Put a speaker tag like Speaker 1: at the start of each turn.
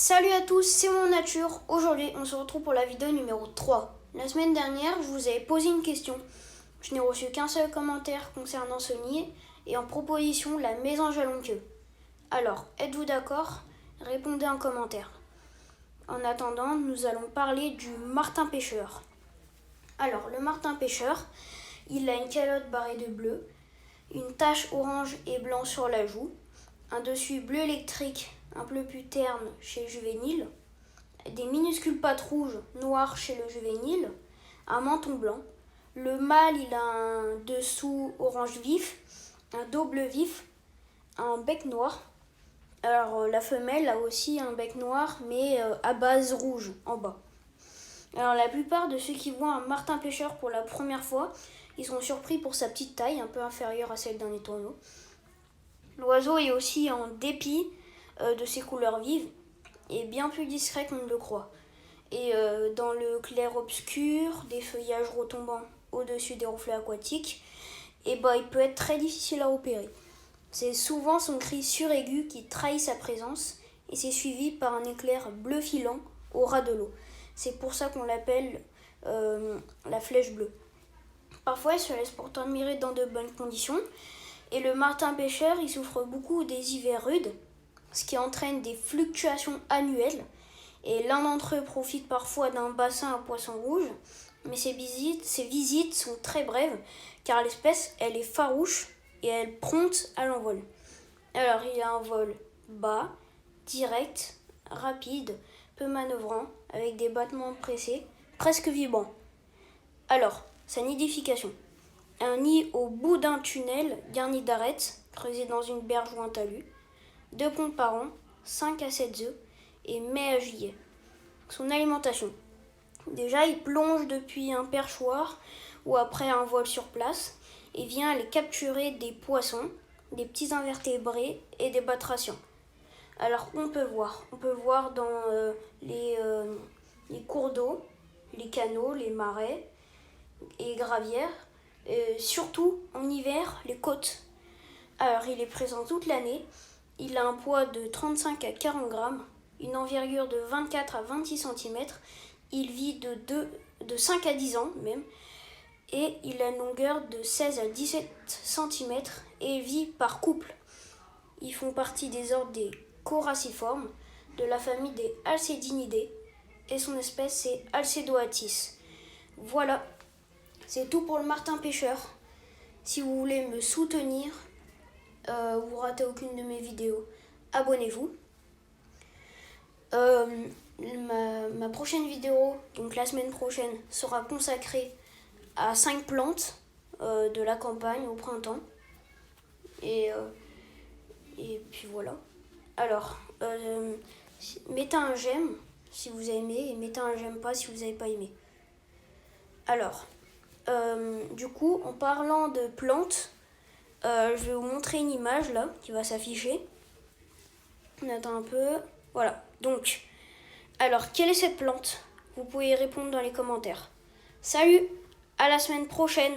Speaker 1: Salut à tous, c'est mon nature. Aujourd'hui, on se retrouve pour la vidéo numéro 3. La semaine dernière, je vous avais posé une question. Je n'ai reçu qu'un seul commentaire concernant ce nid et en proposition la mésange à longue queue. Alors, êtes-vous d'accord? Répondez en commentaire. En attendant, nous allons parler du martin pêcheur. Alors, le martin pêcheur, il a une calotte barrée de bleu, une tache orange et blanc sur la joue, un dessus bleu électrique un peu plus terne chez le juvénile, des minuscules pattes rouges noires chez le juvénile, un menton blanc. Le mâle, il a un dessous orange vif, un dos bleu vif, un bec noir. Alors la femelle a aussi un bec noir mais à base rouge en bas. Alors la plupart de ceux qui voient un martin pêcheur pour la première fois, ils sont surpris pour sa petite taille, un peu inférieure à celle d'un étourneau. L'oiseau est aussi en dépit de ses couleurs vives et bien plus discret qu'on ne le croit. Et dans le clair-obscur, des feuillages retombant au-dessus des reflets aquatiques, il peut être très difficile à repérer. C'est souvent son cri suraigu qui trahit sa présence et c'est suivi par un éclair bleu filant au ras de l'eau. C'est pour ça qu'on l'appelle la flèche bleue. Parfois, il se laisse pourtant admirer dans de bonnes conditions. Et le martin pêcheur, il souffre beaucoup des hivers rudes, ce qui entraîne des fluctuations annuelles. Et l'un d'entre eux profite parfois d'un bassin à poissons rouges, mais ces visites sont très brèves, car l'espèce, elle est farouche et elle prompte à l'envol. Alors, il a un vol bas, direct, rapide, peu manœuvrant, avec des battements pressés, presque vibrants. Alors, sa nidification. Un nid au bout d'un tunnel garni d'arêtes, creusé dans une berge ou un talus. 2 pontes par an, 5 à 7 œufs, et mai à juillet. Son alimentation. Déjà, il plonge depuis un perchoir ou après un vol sur place et vient aller capturer des poissons, des petits invertébrés et des batraciens. Alors, on peut voir dans les cours d'eau, les canaux, les marais et gravières. Surtout en hiver, les côtes. Alors, il est présent toute l'année. Il a un poids de 35 à 40 grammes, une envergure de 24 à 26 cm. Il vit de 5 à 10 ans même. Et il a une longueur de 16 à 17 cm et il vit par couple. Ils font partie des ordres des coraciformes, de la famille des Alcédinidae. Et son espèce, c'est Alcedoatis. Voilà. C'est tout pour le martin pêcheur. Si vous voulez me soutenir, vous ratez aucune de mes vidéos, abonnez-vous. Ma prochaine vidéo, donc la semaine prochaine, sera consacrée à 5 plantes de la campagne au printemps. Et puis voilà. Alors, mettez un j'aime si vous avez aimé et mettez un j'aime pas si vous n'avez pas aimé. Alors, du coup, en parlant de plantes, je vais vous montrer une image là qui va s'afficher. On attend un peu. Voilà. Donc, alors, quelle est cette plante? Vous pouvez y répondre dans les commentaires. Salut, à la semaine prochaine.